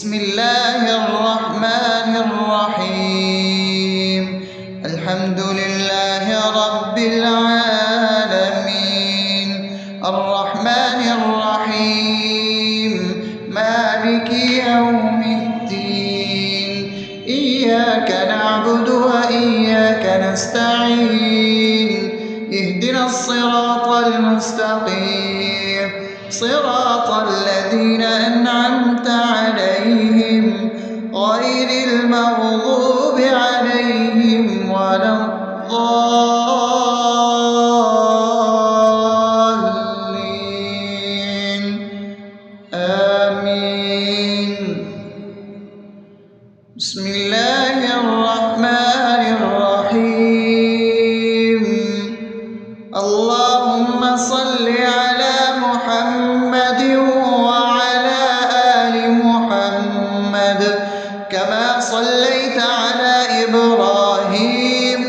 بسم الله الرحمن الرحيم. الحمد لله رب العالمين، الرحمن الرحيم، مالك يوم الدين. إياك نعبد وإياك نستعين، اهدنا الصراط المستقيم، صراط الذين أنعمت عليهم غير المغضوب عليهم ولا الضالين. آمين. بسم الله الرحمن الرحيم. اللهم صل على محمد وعلى آل محمد كما صليت على إبراهيم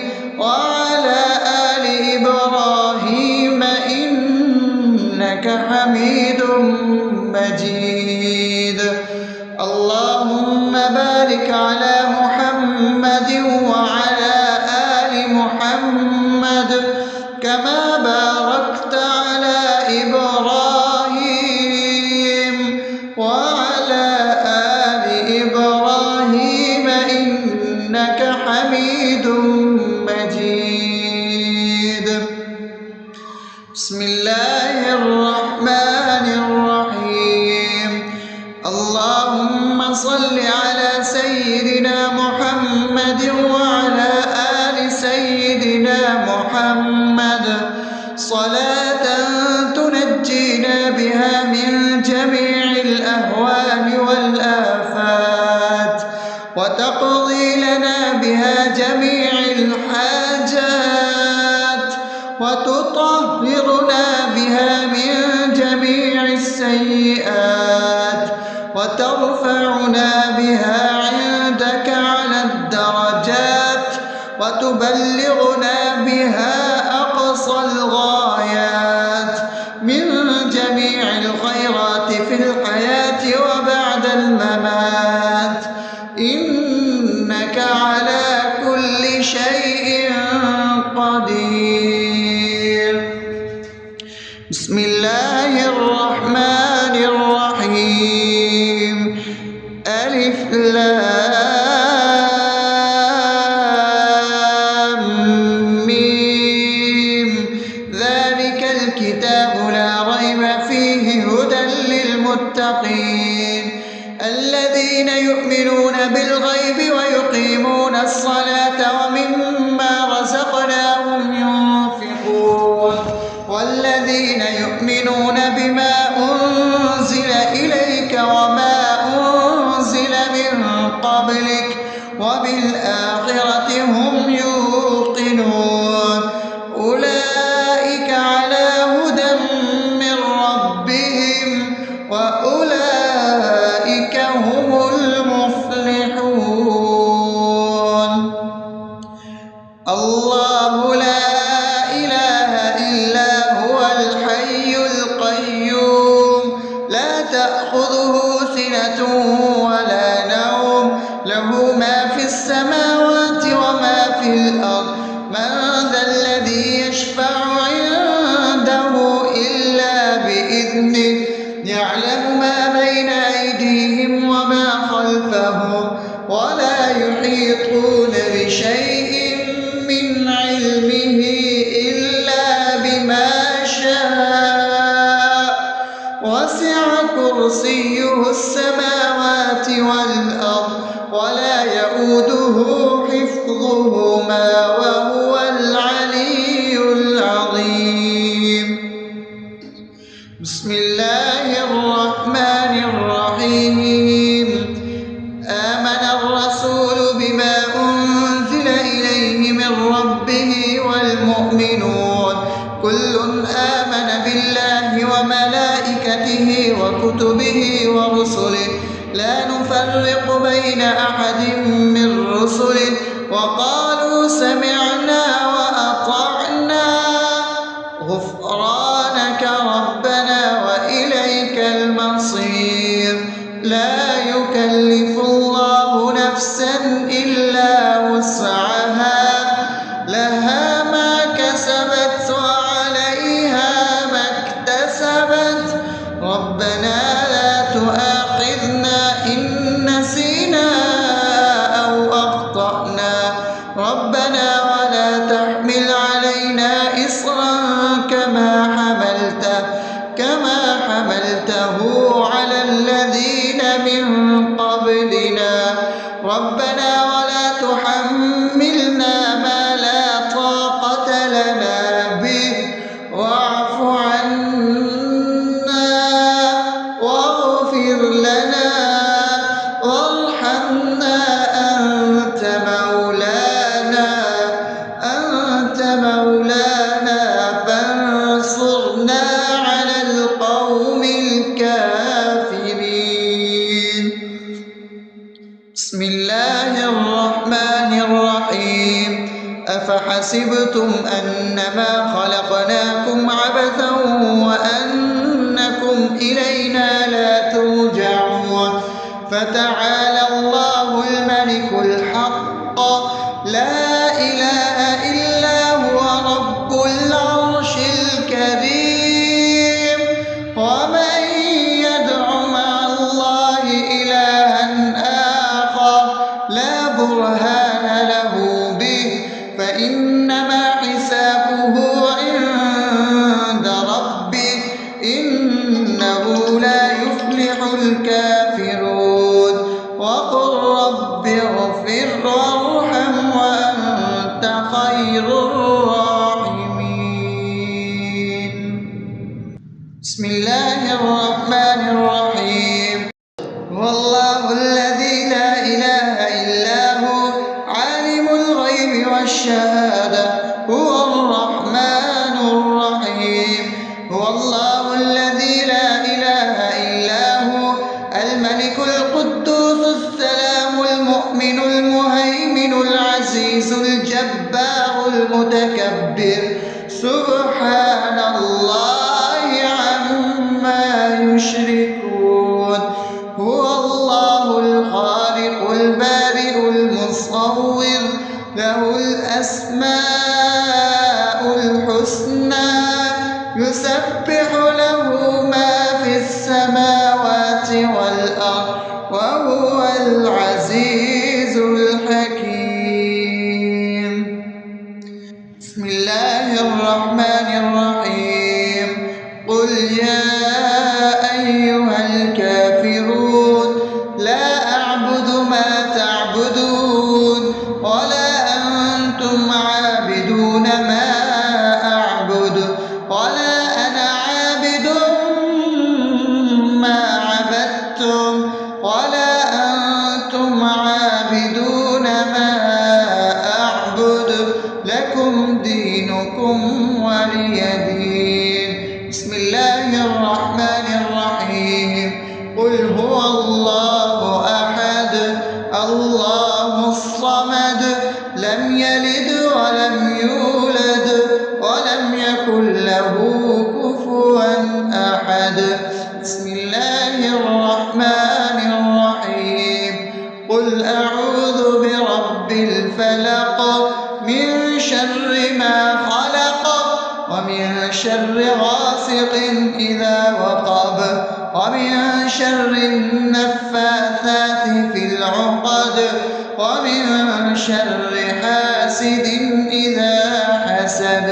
وعلى آل إبراهيم إنك حميد مجيد. اللهم بارك على محمد وعلى آل محمد كما باركت على إبراهيم وعلى آل إبراهيم إنك حميد مجيد. بسم الله الرحمن الرحيم. اللهم صل على سيدنا محمد وعلى آل سيدنا محمد صلاة تنجينا بها من جميع الأهوال والآفات وتقضي لنا بها جميع الحاجات وتطهرنا بها من جميع السيئات وترفعنا بها عندك على الدرجات وتبلغنا بها أقصى الغايات من جميع الخيرات في الحياة وبعد الممات، إنك على كل شيء قدير. بسم الله الرحمن الرحيم. ألف لام ميم. ذلك الكتاب لا ريب فيه هدى للمتقين الذين يؤمنون بالغيب ويقيمون الصلاة ومما رزقناهم ينفقون والذين يؤمنون بما أنزل إليك وما أنزل من قبلك وبالآخرة هم يوقنون أولئك على هدى من ربهم وأولئك هم المفلحون. الله لا إله إلا هو الحي القيوم لا تأخذه سنة ولا نوم له ما في السماوات وما في الأرض. من ذا الذي يشفع عنده إلا بإذنه يعلم ما بين أيديهم وما خلفهم ولا يحيطون بشيء من علمه إلا بما شاء وسع كرسيه السماوات والأرض ولا يؤوده حفظهما وهو العلي العظيم. بسم الله الرحمن الرحيم. آمن الرسول بما أنزل إليه من ربه والمؤمنون كل آمن بالله وملائكته وكتبه ورسله لا نفرق بين أحد من رسله وقالوا سمعنا وأطعنا غفرانك ربنا وإليك المصير. لا يكلف قبلنا ربنا ولا تحملنا ما لا طاقة لنا به واعف عنا واغفر لنا وارحمنا أنت مولانا فانصرنا على القوم الكافرين. بسم الله الرحمن الرحيم. أفحسبتم أنما خلقناكم عبثا وأنكم إلينا لا ترجعون فتعالى الله الملك الحق لا إله إلا هو رب العرش الكريم. ومن يدع مع الله إلها آخر لا برهان له به فإنما حسابه عند ربه إنه لا يفلح الكافرون. وقل رب اغفر وارحم وأنت خير الراحمين. بسم الله الرحمن الرحيم. هو الله الذي لا إله إلا هو عالم الغيب والشهادة هو الرحمن الرحيم. هو الله الذي لا إله إلا هو الملك القدوس السلام المؤمن المهيمن العزيز الجبار المتكبر سبحان الله عما يشركون. هو الله الخالق البارئ المصور له الأسماء الحسنى يسبح له ما في السماوات والأرض وهو العزيز الحكيم. بسم الله الرحمن الرحيم. قل يا أيها الكافرون لا أعبد ما تعبدون ولا أنتم عابدون ما أعبد ولا أنا عابد ما عبدتم ولا أنتم عابدون ما أعبد لكم دينكم ولي دين. بسم الله الرحمن الرحيم. قل هو الله أحد الله الصمد لم يلد ولم يولد ولم يكن له كفوا أحد. بسم الله الرحمن الرحيم. قل أعوذ برب الفلق من شر ما خلق ومن شر غاسق إذا وقب ومن شر النفاثات في العقد ومن شر حاسد إذا حسد.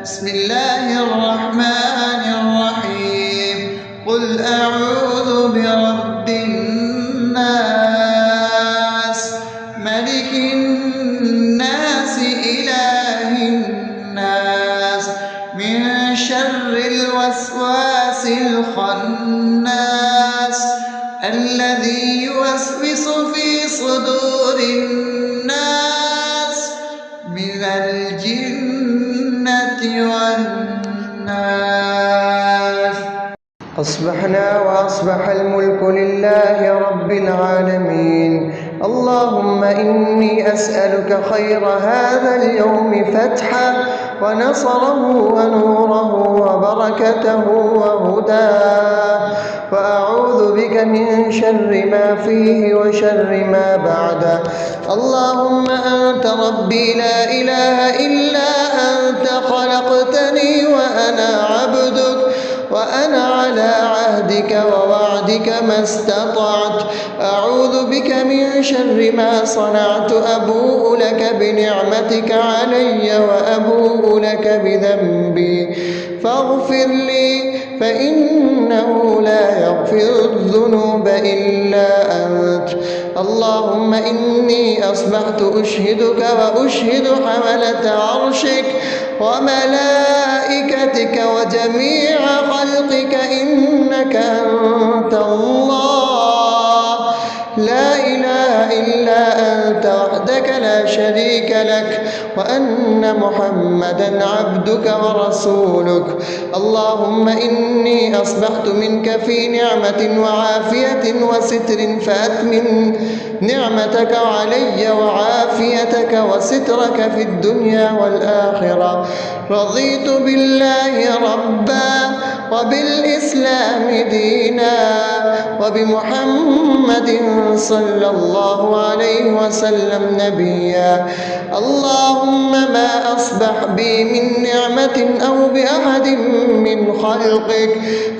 بسم الله الرحمن الرحيم. قل أعوذ برب الناس ملك الناس إله الناس من شر الوسواس الخناس الذي يوسوس في صدور الناس من الجنة والناس. أصبحنا وأصبح الملك لله رب العالمين. اللهم إني أسألك خير هذا اليوم فتحه ونصره ونوره وبركته وهداه وأعوذ بك من شر ما فيه وشر ما بعده. اللهم أنت ربي لا إله إلا أنت خلقتني وأنا عبدك وأنا على عهدك ووعدك ما استطعت. أعوذ بك من شر ما صنعت. أبوء لك بنعمتك علي وأبوء لك بذنبي فاغفر لي فإنه لا يغفر الذنوب إلا أنت. أنت. اللهم إني أصبحت أشهدك وأشهد حملة عرشك وملائكتك وجميع خلقك إنك أنت الله لا إله إلا أنت وحدك لا شريك لك وأن محمدا عبدك ورسولك. اللهم إني أصبحت منك في نعمة وعافية وستر فأتمم نعمتك علي وعافيتك وسترك في الدنيا والآخرة. رضيت بالله ربا وبالإسلام دينا وبمحمد صلى الله عليه وسلم نبيا. اللهم ما أصبح بي من نعمة أو بأحد من خلقك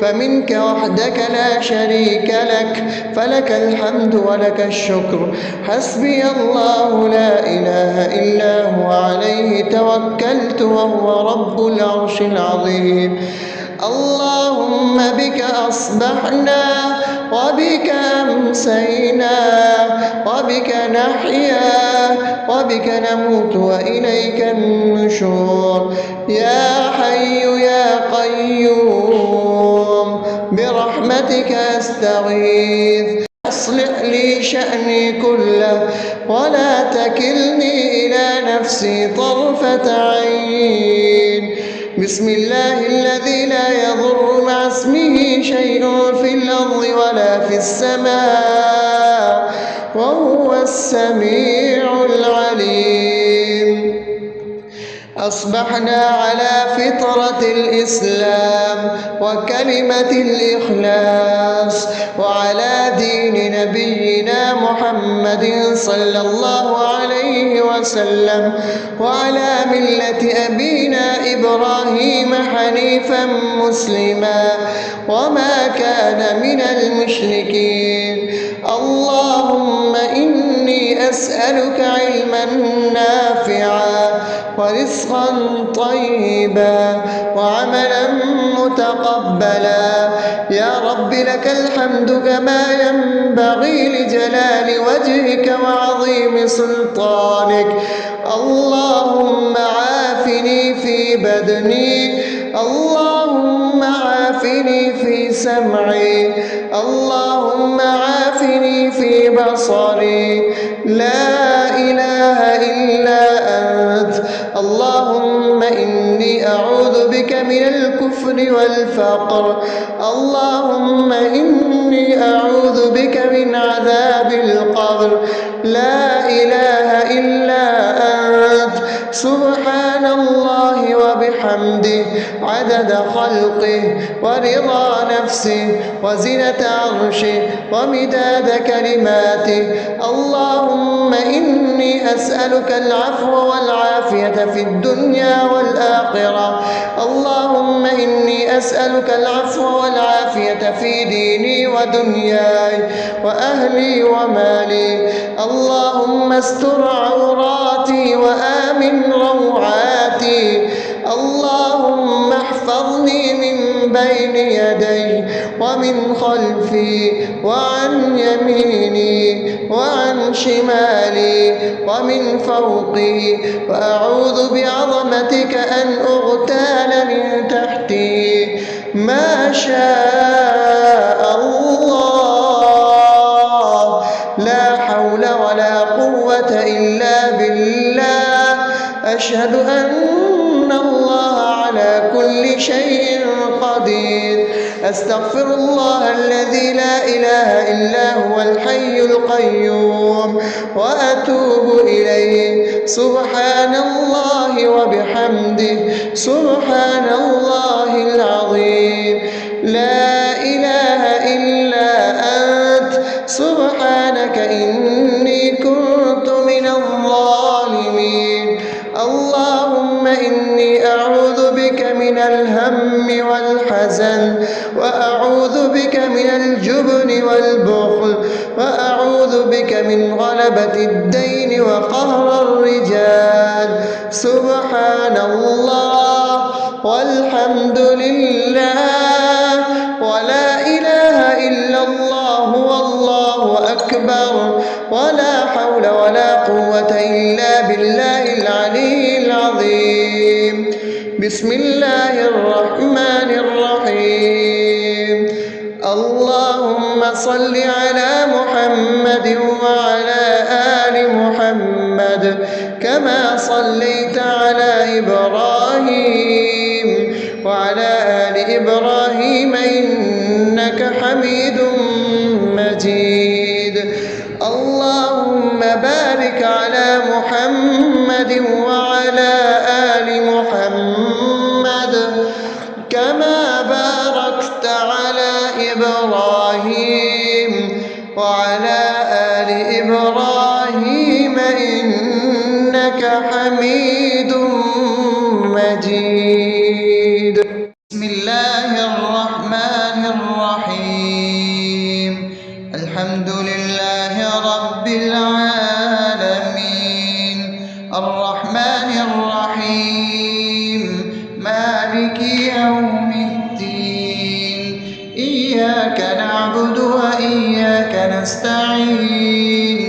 فمنك وحدك لا شريك لك فلك الحمد ولك الشكر. حسبي الله لا إله إلا هو عليه توكلت وهو رب العرش العظيم. اللهم بك أصبحنا وبك أمسينا وبك نحيا وبك نموت وإليك النشور. يا حي يا قيوم برحمتك أستغيث أصلح لي شأني كله ولا تكلني إلى نفسي طرفة عين. بسم الله الذي لا يضر مع اسمه شيء في الأرض ولا في السماء وهو السميع العليم. أصبحنا على فطرة الإسلام وكلمة الإخلاص وعلى دين نبينا محمد صلى الله عليه وسلم وعلى ملة أبينا إبراهيم حنيفا مسلما وما كان من المشركين. اللهم إني أسألك علما نافعا ورزقا طيبا وعملا متقبلا. يا رب لك الحمد كما ينبغي لجلال وجهك وعظيم سلطانك. اللهم عافني في بدني اللهم عافني في سمعي اللهم عافني في بصري. لا إله إلا أنت. اللهم إني أعوذ بك من الكفر والفقر. اللهم إني أعوذ بك من عذاب القبر. لا إله إلا أنت. سبحان الله وبحمده عدد خلقه ورضا نفسه وزنة عرشه ومداد كلماته. اللهم إني أسألك العفو والعافية في الدنيا والآخرة. اللهم إني أسألك العفو والعافية في ديني ودنياي وأهلي ومالي. اللهم استر عوراتي وآمن روعاتي. اللهم احفظني من بين يدي ومن خلفي وعن يميني وعن شمالي ومن فوقي وأعوذ بعظمتك أن أغتال من تحتي. ما شاء الله لا حول ولا قوة إلا بالله. أشهد أن الله على كل شيء قدير. أستغفر الله الذي لا إله إلا هو الحي القيوم وأتوب إليه. سبحان الله وبحمده سبحان الله العظيم. لا إله إلا أنت. سبحانك إني كنت من الظالمين. اللهم إني أعوذ بك من الهم والحزن وأعوذ بك من الجبن والبخل وأعوذ بك من غلبة الدين وقهر الرجال. سبحان الله والحمد لله ولا إله إلا الله والله أكبر. النار ولا حول ولا قوة إلا بالله العلي العظيم. بسم الله الرحمن الرحيم. اللهم صل على محمد وعلى آل محمد كما صليت على إبراهيم وعلى آل إبراهيم إنك حميد مجيد. اللهم بارك على محمد وعلى آل محمد كما باركت على إبراهيم وعلى آل إبراهيم إنك حميد مجيد. بسم الله الرحمن الرحيم. الحمد لله رب العالمين الرحمن الرحيم مالك يوم الدين إياك نعبد وإياك نستعين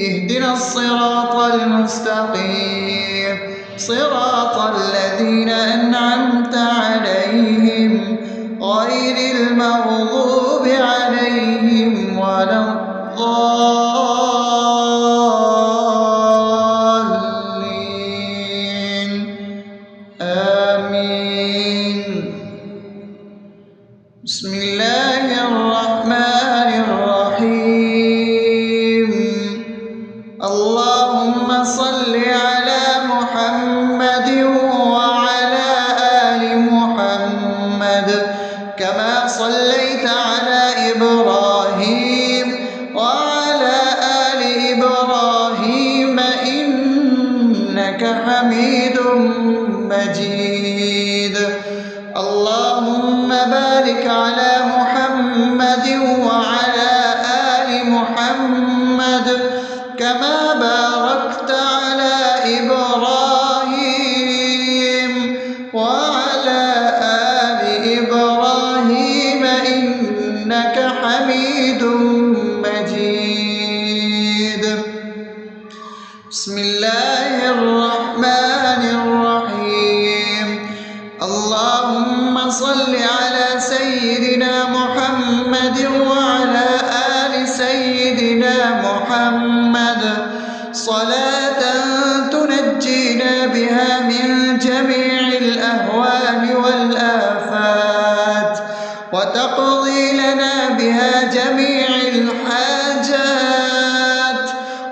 اهدنا الصراط المستقيم صراط الذين أنعمت عليهم غير المغضوب عليهم ولا الضالين آمين. بسم الله الرحمن الرحيم. اللهم صل على محمد وعلى آل محمد كما صليت على إبراهيم وعلى آل إبراهيم إنك حميد مجيد. اللهم بارك على محمد وعلى آل محمد كما باركت على إبراهيم وعلى آل إبراهيم إنك حميد مجيد. بسم الله الرحمن الرحيم. اللهم صل على سيدنا محمد وعلى آل سيدنا محمد صلاة تنجينا بها من جميع الأهوال والآفات وتقضي لنا بها جميع الحاجات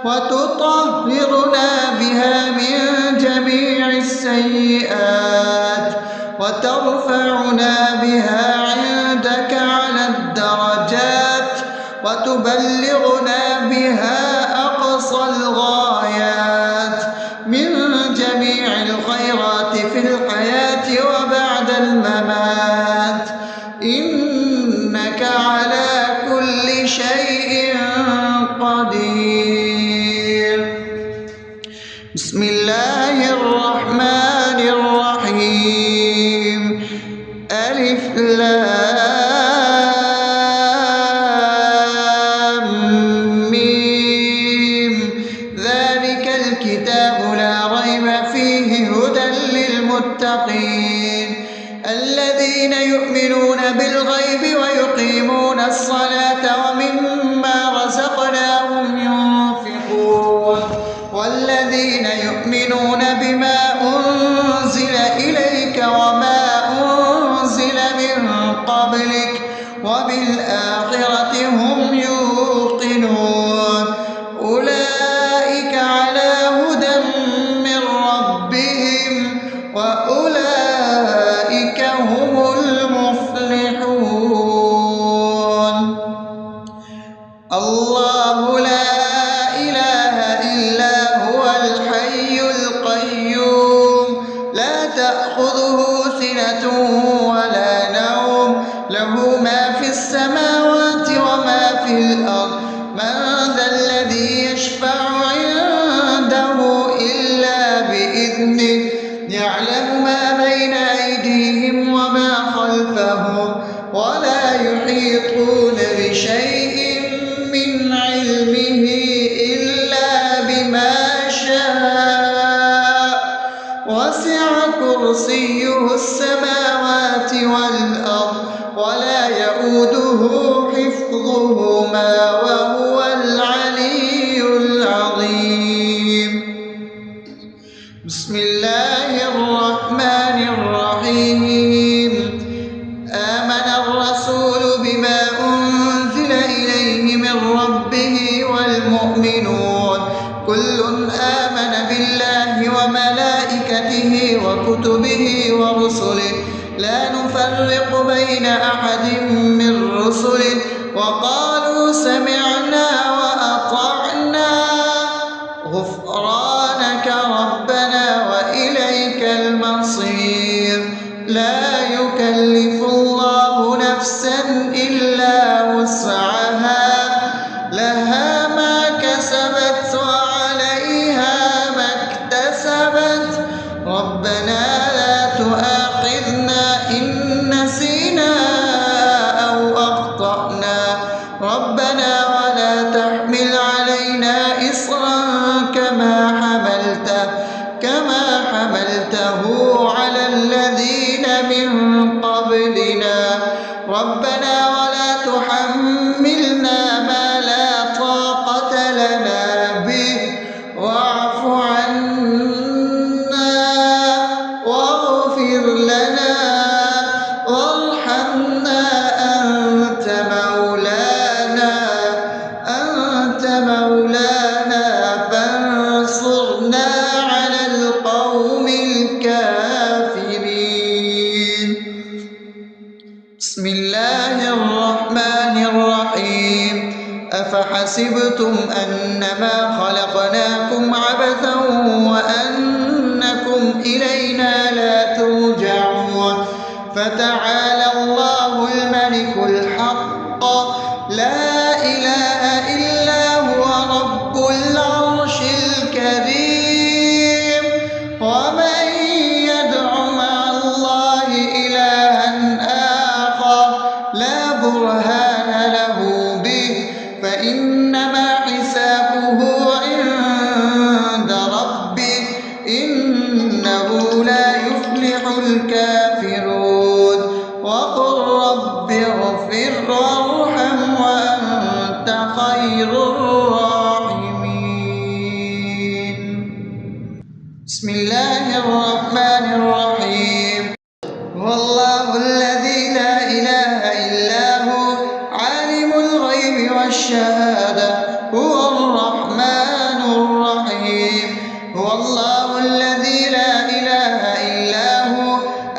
وتطهرنا بها من جميع السيئات وترفعنا بها عندك على الدرجات وتبلغنا بها أقصى الغايات من جميع الخيرات في الحياة وبعد الممات إنك على كل شيء قدير. بسم الله الرحمن الرحيم. ألف لام ميم ذلك الكتاب لا ريب فيه هدى للمتقين الذين يؤمنون بالغيب ويقيمون الصلاة ومما رزقناهم ينفقون والذين يؤمنون بما أنزل إليك وما أنزل من قبلك وبالآخرة هم يوقنون أولئك على هدى من ربهم وأولئك هم المفلحون. الله لا إله إلا هو الحي القيوم لا تأخذه سنة ولا نوم له ما في السماوات وما في الأرض من ذا الذي يشفع عنده إلا بإذنه يعلم ما بين أيديهم وما خلفهم ولا يحيطون بشيء من علمه كرسيه السماوات والأرض ولا يؤوده حفظهما وهو العلي العظيم. بسم الله الرحمن الرحيم. آمن الرسول بما أنزل إليه من ربه والمؤمنون كل آمن بالله وملائكته وكتبه ورسله لا نفرق بين أحد من رسله وقالوا سمعنا وأطعنا غفرانك ربنا وإليك المصير. لا يكلف الله نفسا إلا وسعها لها ما كسبت وعليها ما اكتسبت ربنا لا تؤاخذنا إن نسينا أو أخطأنا ربنا ولا تحمل علينا إصرا كما حملته على الذين من قبلنا ربنا ولا تحملنا ما لا طاقة لنا به واعف عنا واغفر لنا وارحمنا أنت مولانا فانصرنا على القوم الكافرين. بسم الله الرحمن الرحيم. أفحسبتم أنما خلقناكم عبثا وأنكم إلينا لا ترجعون فتعالى الله الملك الحق لا إله إلا هو رب العرش الكريم. ومن يدع مع الله إلها آخر لا برهان له به فإنما حسابه عند ربه إنه لا يفلح الكافرون. وقل رب اغفر وارحم وأنت خير الراحمين. بسم الله الرحمن الرحيم. هو الله الذي لا إله إلا هو عالم الغيب والشهادة هو الرحمن الرحيم. هو الله الذي لا إله إلا هو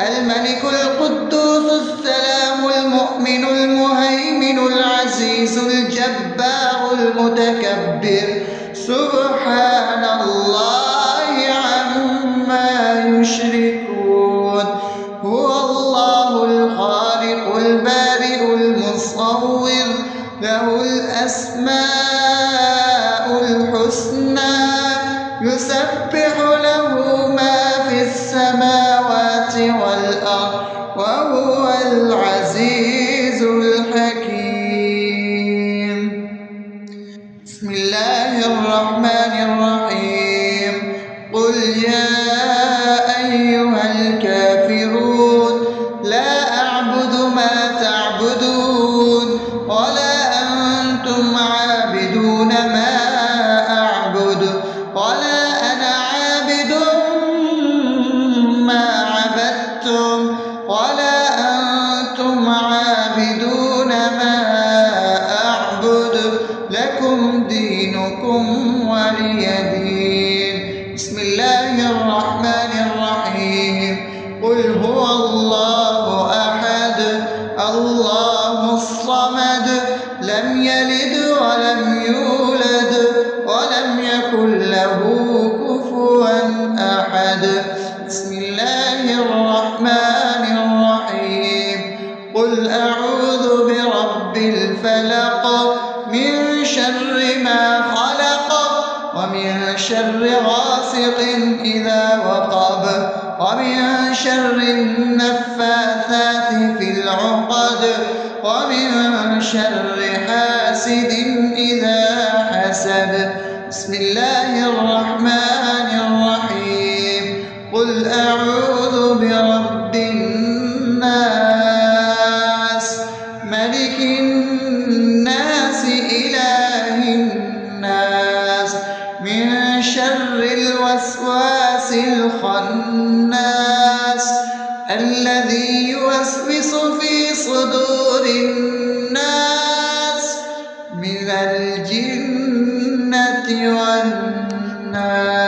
الملك القدوس السلام المؤمن المهيمن العزيز الجبار المتكبر سبحان الله عما يشركون. هو الله الخالق البارئ المصور له الأسماء الحسنى يسبح له ما في السماوات والأرض وهو العزيز الحكيم. بسم الله الرحمن الرحيم. قل يا أيها الكافرون لا أعبد ما تعبدون ولا أنتم عابدون ما أعبد ولا أنا عابد ما عبدتم ولا أنتم عابدون ما أعبد لكم دينكم ولي دين. بسم الله الرحمن الرحيم. قل هو الله أحد الله الصمد لم يلد ولم يولد ولم يكن له كفوا أحد. بسم الله الرحمن الرحيم. قل أعوذ برب الفلق من شر ما خلق ومن شر غاسق إذا وقب ومن شر النفاثات في العقد ومن شر حاسد إذا حسد. بسم الله الرحمن الرحيم. قل أعوذ من شر الوسواس الخناس الذي يوسوس في صدور الناس من الجنة والناس.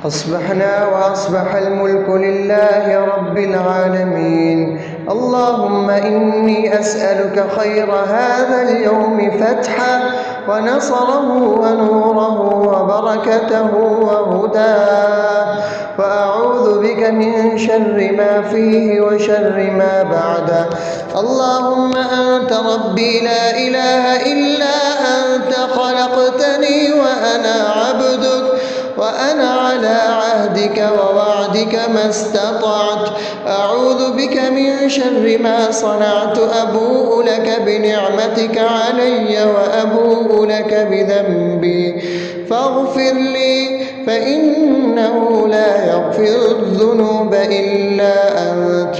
أصبحنا وأصبح الملك لله رب العالمين. اللهم إني أسألك خير هذا اليوم فتحه ونصره ونوره وبركته وهداه، وأعوذ بك من شر ما فيه وشر ما بعده. اللهم أنت ربي لا إله إلا أنت، خلقتني وأنا عبدك، وأنا على عهدك ووعدك ما استطعت. أعوذ بك من شر ما صنعت، أبوء لك بنعمتك علي وأبوء لك بذنبي فاغفر لي، فإنه لا يغفر الذنوب إلا أنت.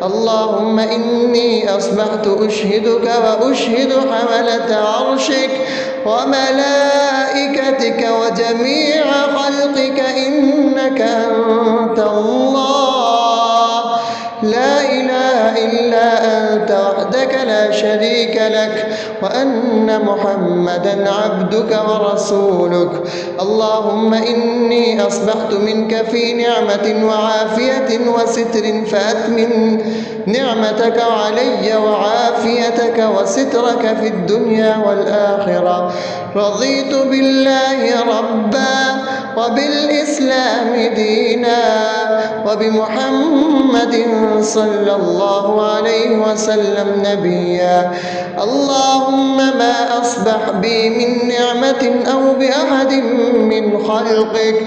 اللهم إني أصبحت أشهدك وأشهد حملة عرشك وملائكتك وجميع خلقك إنك أنت الله لا إله إلا أنت وحدك لا شريك لك، وأن محمدا عبدك ورسولك. اللهم إني أصبحت منك في نعمة وعافية وستر، فأتمن نعمتك علي وعافيتك وسترك في الدنيا والآخرة. رضيت بالله ربا وبالإسلام دينا وبمحمد صلى الله عليه وسلم نبيا. اللهم ما أصبح بي من نعمة أو بأحد من خلقك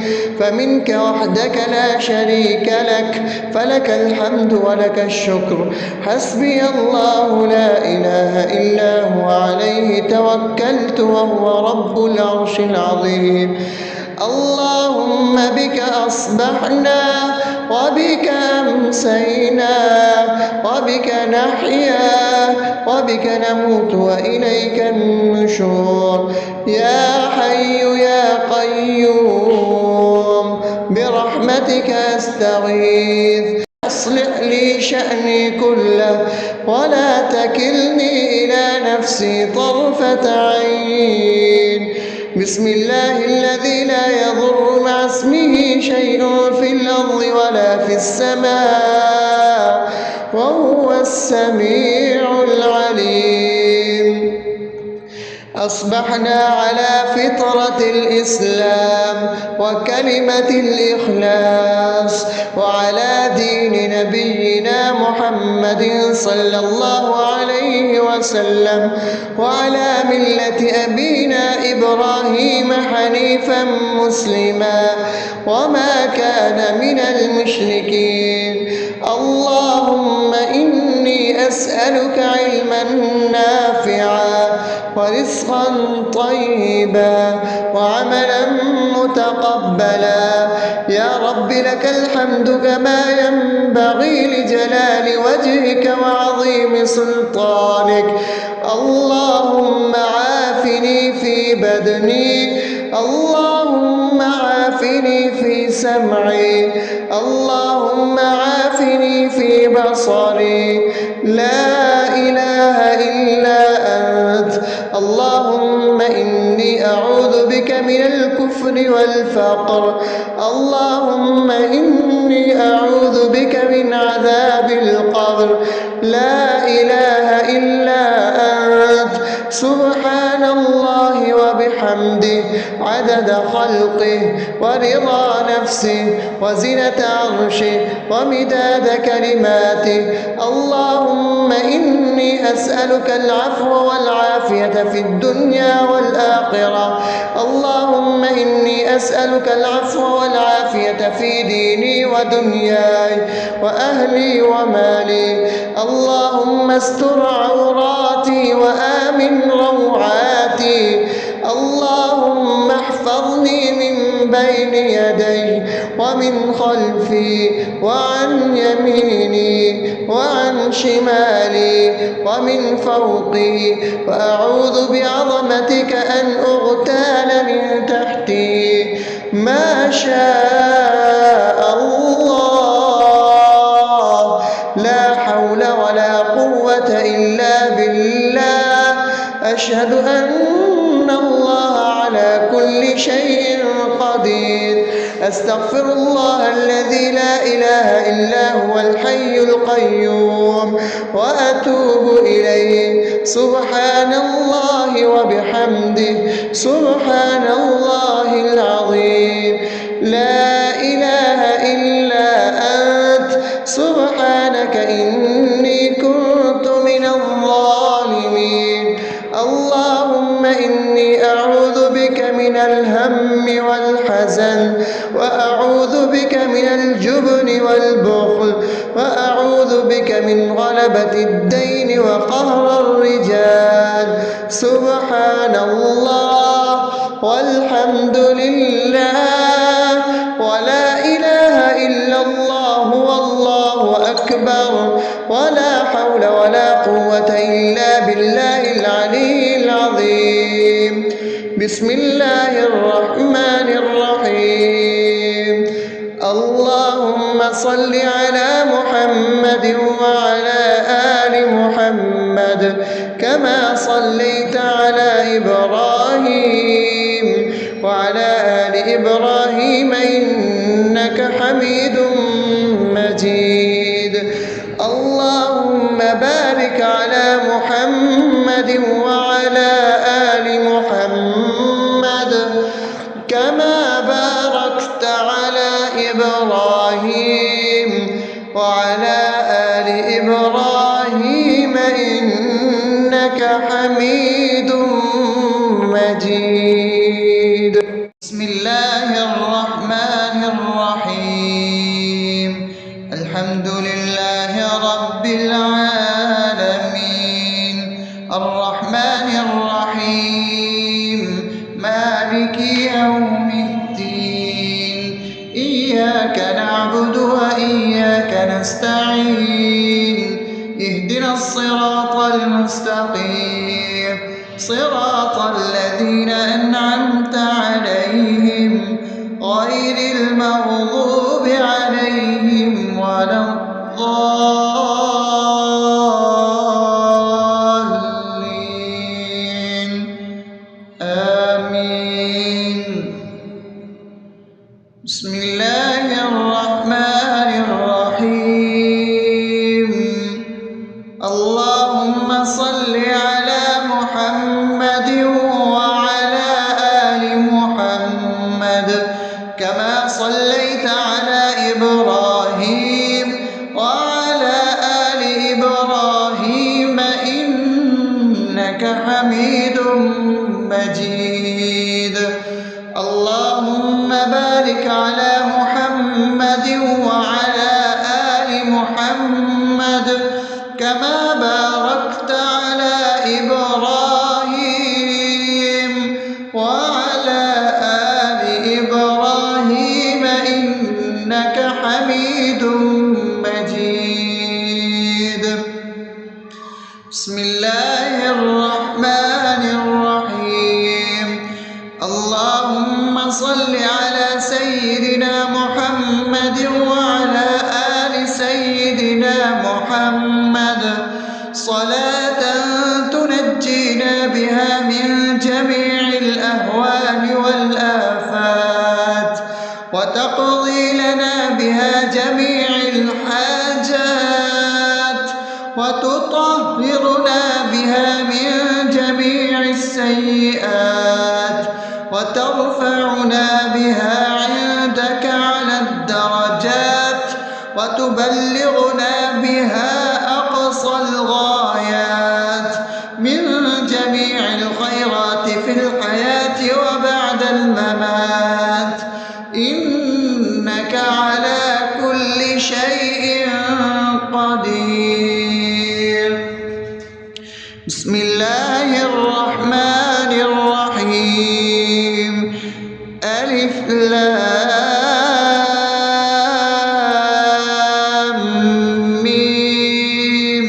فمنك وحدك لا شريك لك، فلك الحمد ولك الشكر. حسبي الله لا إله إلا هو، عليه توكلت وهو رب العرش العظيم. اللهم بك أصبحنا وبك أمسينا وبك نحيا وبك نموت وإليك النشور. يا حي يا قيوم برحمتك أستغيث، أصلح لي شأني كله ولا تكلني إلى نفسي طرفة عين. بسم الله الذي لا يضر مع اسمه شيء في الأرض ولا في السماء وهو السميع العليم. أصبحنا على فطرة الإسلام وكلمة الإخلاص وعلى دين نبينا محمد صلى الله عليه وسلم وعلى ملة أبينا إبراهيم حنيفا مسلما وما كان من المشركين. اللهم إني أسألك علما نافعا ورزقا طيبا وعملا متقبلا. يا رب لك الحمد كما ينبغي لجلال وجهك وعظيم سلطانك. اللهم عافني في بدني، اللهم عافني في سمعي، اللهم عافني في بصري. لا إله إلا أنت. اللهم إني أعوذ بك من الكفر والفقر. اللهم إني أعوذ بك من عذاب القبر. لا إله إلا أنت. سبحان الله وبحمده عدد خلقه ورضا نفسه وزنة عرشه ومداد كلماته. اللهم إني أسألك العفو والعافية في الدنيا والآخرة. اللهم إني أسألك العفو والعافية في ديني ودنياي وأهلي ومالي. اللهم استر عوراتي وآمن روعاتي. اللهم احفظني من بين يدي ومن خلفي وعن يميني وعن شمالي ومن فوقي، وأعوذ بعظمتك أن أغتال من وأشهد أن الله على كل شيء قدير. أستغفر الله الذي لا إله إلا هو الحي القيوم وأتوب إليه. سبحان الله وبحمده سبحان الله العظيم. لا إله إلا أنت سبحانك إني كنت من الظالمين. اللهم إني أعوذ بك من الهم والحزن، وأعوذ بك من الجبن والبخل، وأعوذ بك من غلبة الدين وقهر الرجال. سبحان الله والحمد لله ولا إله إلا الله والله أكبر ولا حول ولا قوة إلا بالله العلي العظيم. بسم الله الرحمن الرحيم. اللهم صل على محمد وعلى آل محمد كما صليت على إبراهيم وعلى آل إبراهيم إنك حميد مجيد. اللهم بارك على محمد وعلى آل محمد كما باركت على إبراهيم وعلى آل إبراهيم إنك حميد مجيد. بسم الله الرحمن الرحيم. الحمد لله رب العالمين الرحمن الرحيم مالك يوم الدين. إياك نعبد وإياك نستعين. اهدنا الصراط المستقيم صراط الذين أنعمت عليهم غير المغضوب عليهم ولا الضالين. آمين. بسم الله الرحمن الرحيم. اللهم صل على محمد وعلى آل محمد كما صليت على إبراهيم وعلى آل إبراهيم إنك حميد مجيد. اللهم بارك على محمد وعلى آل محمد كما باركت على إبراهيم وعلى آل إبراهيم إنك حميد مجيد. بسم الله الرحمن الرحيم. اللهم صل على سيدنا محمد وعلى آل سيدنا محمد صلاة تنجينا بها من جميع الأهوال والآفات وتقضي لنا بها جميع الحاجات وتطهرنا بها من جميع السيئات وترفعنا بها عندك على الدرجات وتبلغنا بها أقصى الغايات من جميع الخيرات في الحياة وبعد الممات إنك على كل شيء قدير. بسم الله الرحمن الرحيم. ألف لام ميم.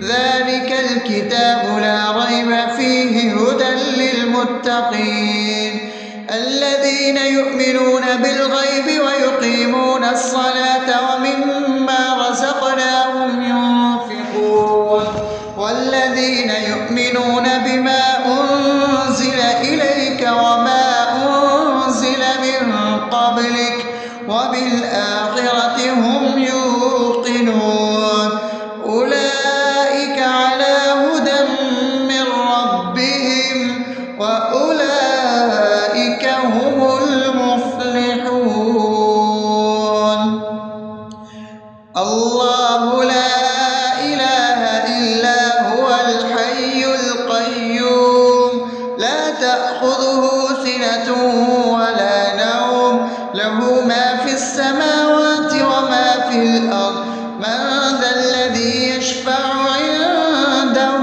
ذلك الكتاب لا ريب فيه هدى للمتقين الذين يؤمنون بالغيب ويقيمون الصلاة ومما رزقناهم ينفقون والذين يؤمنون بما أنزل أولئك هم المفلحون. الله لا إله إلا هو الحي القيوم لا تأخذه سنة ولا نوم له ما في السماوات وما في الأرض من ذا الذي يشفع عنده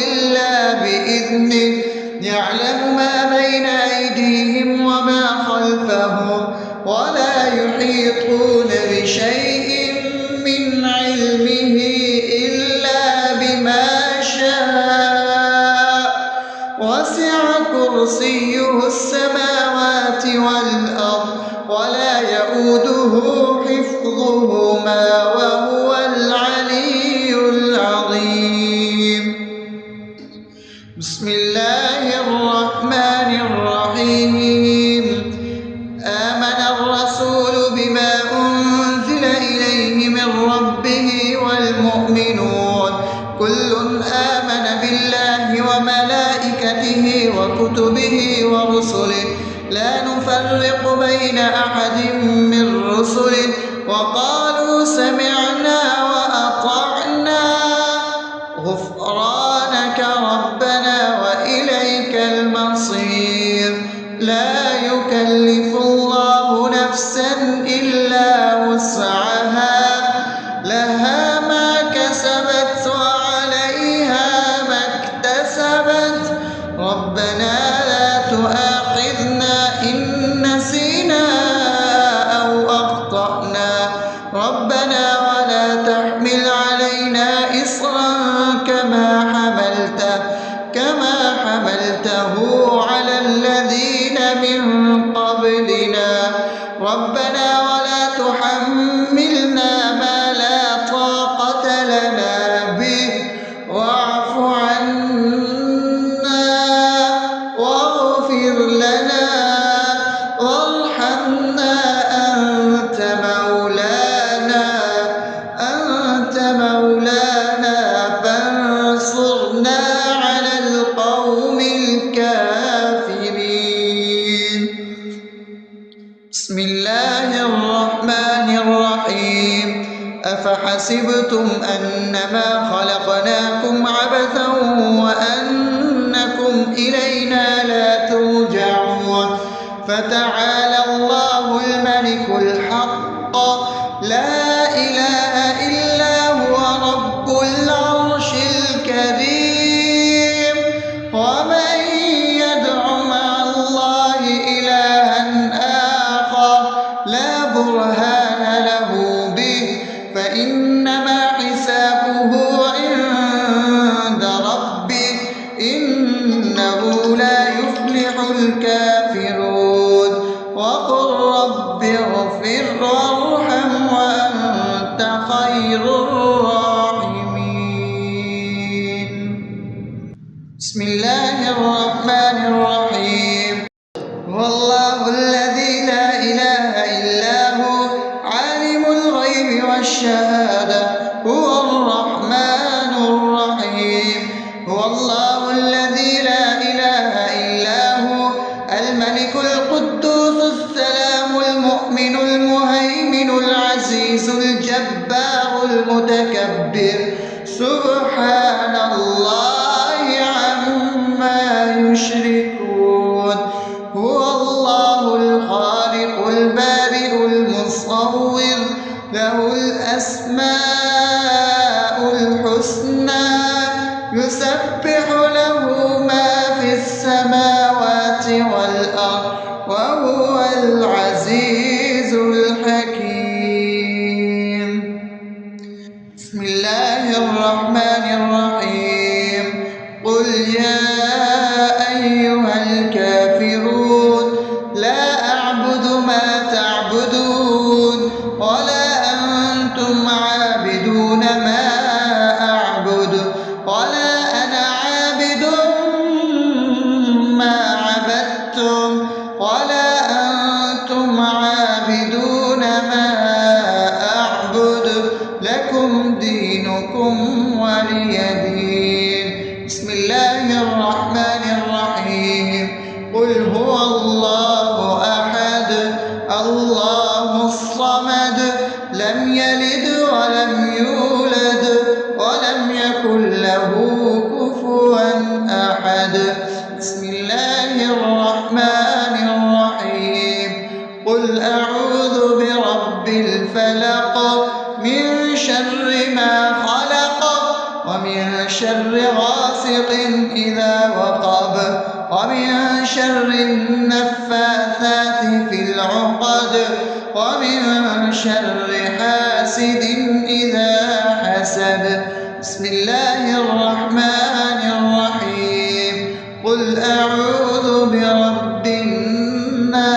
إلا بإذنه يعلم ما بين أيديهم وما خلفهم ولا يحيطون بشيء من علمه إلا بما شاء وسع كرسيه السماوات والأرض ولا يئوده حفظهما وهو العلي العظيم. بسم الله الرحمن الرحيم. آمن الرسول بما أنزل إليه من ربه والمؤمنون كل آمن بالله وملائكته وكتبه ورسله لا نفرق بين أحد من رسله وقالوا سمعنا وأطعنا غفرانك ربنا وإليك المصير. لا يكلف الله نفسا إلا وسعها لها ما كسبت وعليها ما اكتسبت ربنا لا تؤاخذنا إن نسينا أو أخطأنا ربنا ولا تحمل علينا إصرا كما حملته على الذين من قبلنا ربنا ولا تحملنا ما لا طاقة لنا به واعف عنا واغفر لنا وارحمنا أنت مولانا فانصرنا على القوم الكافرين. بسم الله الرحمن الرحيم. أفحسبتم أنما خلقناكم عبثا وأنكم إلينا لا ترجعون فتعالى الله الملك الحق لا إله إلا هو رب العرش الكريم. ومن يدع مع الله إلها آخر لا برهان له به فإنما حسابه عند ربه إنه لا يفلح الكافرون. وقل رب اغفر وارحم وأنت خير الراحمين. بسم الله الرحمن الرحيم. هو الله الذي لا إله إلا هو عالم الغيب والشهادة هو الرحمن الرحيم. هو الله الذي لا إله إلا هو الملك القدوس السلام المؤمن المهيمن العزيز الجبار المتكبر سبحان الله عما يشركون. هو الله الخالق البارئ المصور له الأسماء الحسنى يسبح له ما في السماوات والأرض وهو العزيز الحكيم. بسم الله الرحمن الرحيم. قل يا أيها الكافرون لا أعبد ما تعبدون ولا أنتم عابدون ما أعبد ولا أنا عابد ما عبدتم ولا أنتم عابدون ما أعبد لكم دينكم ولي دين. بسم الله الرحمن الرحيم. قل هو الله أحد الله الصمد لم يلد ولم يولد ولم يكن له كفوا أحد. بسم الله الرحمن الرحيم. قل أعوذ برب الفلق من شر ما خلق ومن شر غاسق إذا وقب ومن شر النفاثات في العقد ومن شر حاسد إذا حسد. بسم الله الرحمن الرحيم. قل أعوذ برب الناس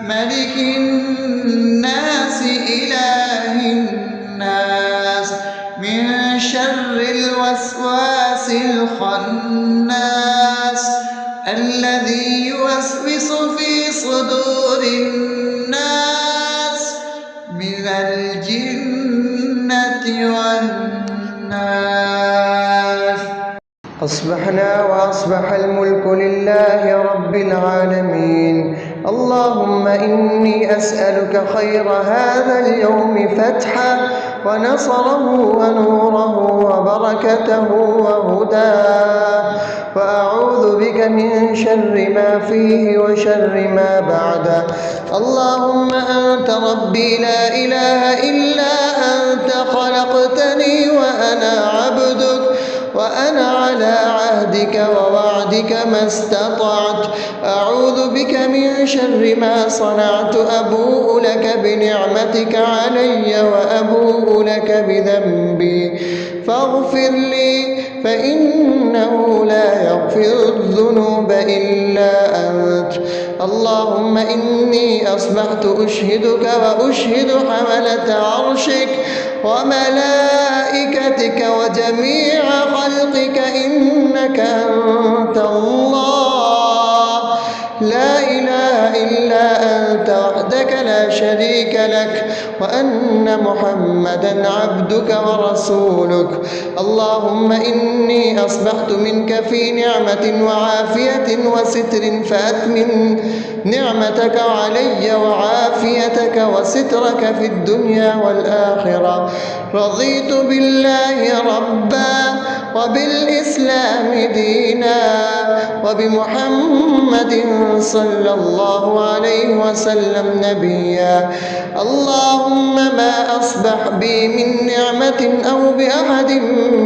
ملك الناس إله الناس من شر الوسواس الخناس الذي يوسوس في صدور الناس من الجنة والناس. أصبحنا وأصبح الملك لله رب العالمين. اللهم إني أسألك خير هذا اليوم فتحه ونصره ونوره وبركته وهداه، وأعوذ بك من شر ما فيه وشر ما بعده. اللهم أنت ربي لا إله إلا أنت خلقتني وأنا عبدك وأنا على عهدك ووعدك ما استطعت. أعوذ بك من شر ما صنعت. أبوء لك بنعمتك علي وأبوء لك بذنبي فاغفر لي فإنه لا يغفر الذنوب إلا أنت. اللهم إني أصبحت أشهدك وأشهد حملة عرشك وملائكتك وجميع خلقك إنك أنت الله لا إله إلا أنت وحدك لا شريك لك، وأن محمدا عبدك ورسولك. اللهم إني أصبحت منك في نعمة وعافية وستر فأتمم نعمتك علي وعافيتك وسترك في الدنيا والآخرة. رضيت بالله ربا وبالإسلام دينا وبمحمد صلى الله عليه وسلم نبيا. اللهم ما أصبح بي من نعمة أو بأحد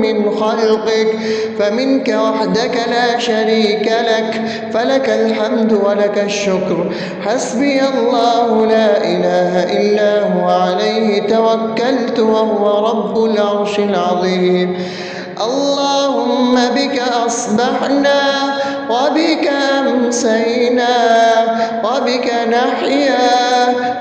من خلقك فمنك وحدك لا شريك لك، فلك الحمد ولك الشكر. حسبي الله لا إله إلا هو عليه توكلت وهو رب العرش العظيم. اللهم بك أصبحنا وبك أمسينا وبك نحيا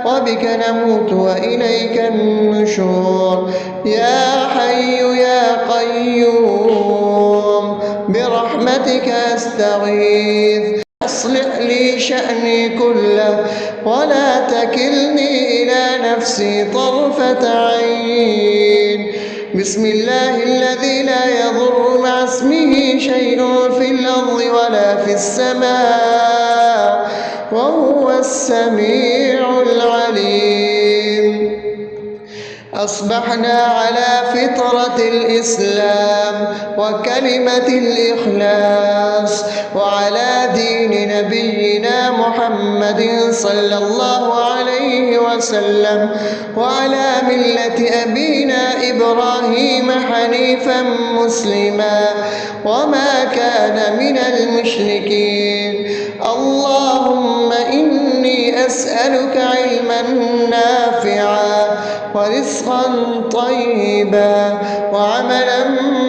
وبك نموت وإليك النشور. يا حي يا قيوم برحمتك أستغيث. أصلح لي شأني كله ولا تكلني إلى نفسي طرفة عين. بسم الله الذي لا يضر مع اسمه شيء في الأرض ولا في السماء وهو السميع العليم. أصبحنا على فطرة الإسلام وكلمة الإخلاص وعلى دين نبينا محمد صلى الله عليه وسلم وعلى ملة أبينا إبراهيم حنيفا مسلما وما كان من المشركين. اللهم إني أسألك علما نافعا ورزقا طيبا وعملا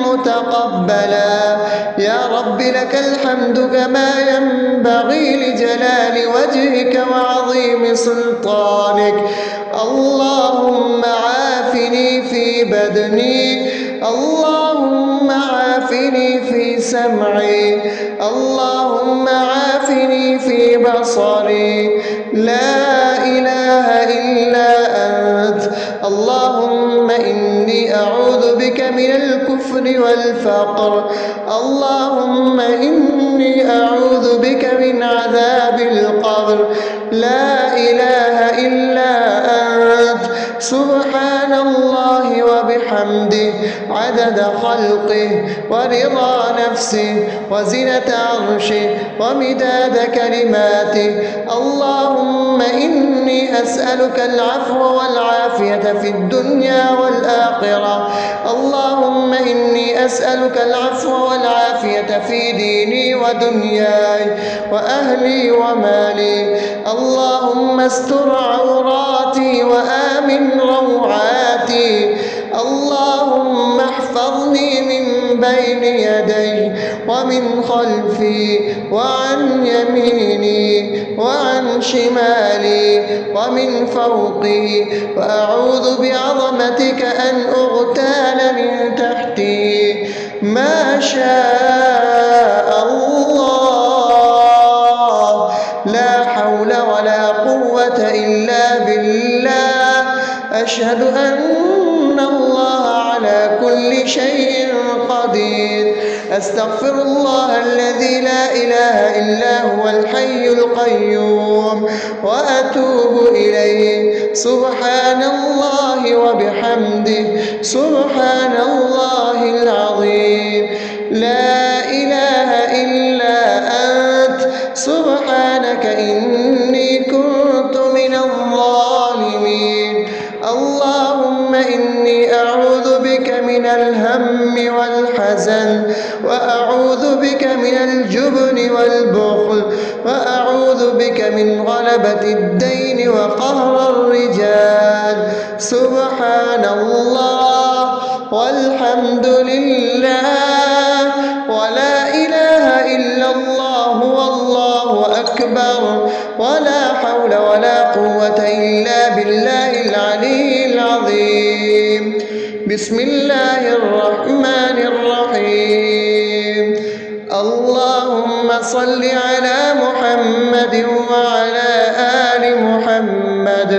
متقبلا. يا رب لك الحمد كما ينبغي لجلال وجهك وعظيم سلطانك. اللهم عافني في بدني، اللهم عافني في سمعي، اللهم عافني في بصري. لا إله إلا أنت. اللهم إني أعوذ بك من الكفر والفقر. اللهم إني إني أعوذ بك من عذاب القبر. لا إله إلا أنت سبحان الله وبحمده عدد خلقه ورضا نفسه وزنة عرشه ومداد كلماته. اللهم إني أسألك العفو والعافية في الدنيا والآخرة. اللهم إني أسألك العفو والعافية في ديني ودنياي وأهلي ومالي. اللهم استر عوراتي وآمن روعاتي. اللهم احفظني من بين يدي ومن خلفي وعن يميني وعن شمالي ومن فوقي، وأعوذ بعظمتك أن أغتال من تحتي. ما شاء الله، لا حول ولا قوة إلا بالله. أشهد أن الله على كل شيء قدير. أستغفر الله الذي لا إله إلا هو الحي القيوم وأتوب إليه. سبحان الله وبحمده سبحان الله العظيم. لا إله إلا أنت سبحانك إني كنت من الظالمين. اللهم إني أعوذ بك من الهم والحزن، وأعوذ بك من الجبن والبخل، وأعوذ بك من غلبة الدين وقهر الرجال. سبحان الله والحمد لله ولا إله إلا الله والله أكبر، ولا حول ولا قوة إلا بالله العلي العظيم. بسم الله الرحمن الرحيم. اللهم صل على محمد وعلى آل محمد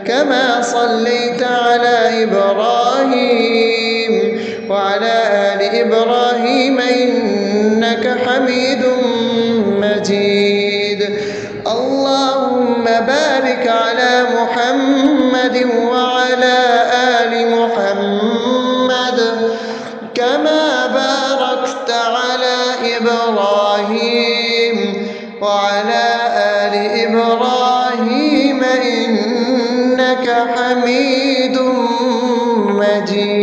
كما صليت على إبراهيم وعلى آل إبراهيم إنك حميد مجيد. اللهم بارك على محمد وعلى آل محمد كما باركت على إبراهيم وعلى آل إبراهيم إنك حميد مجيد.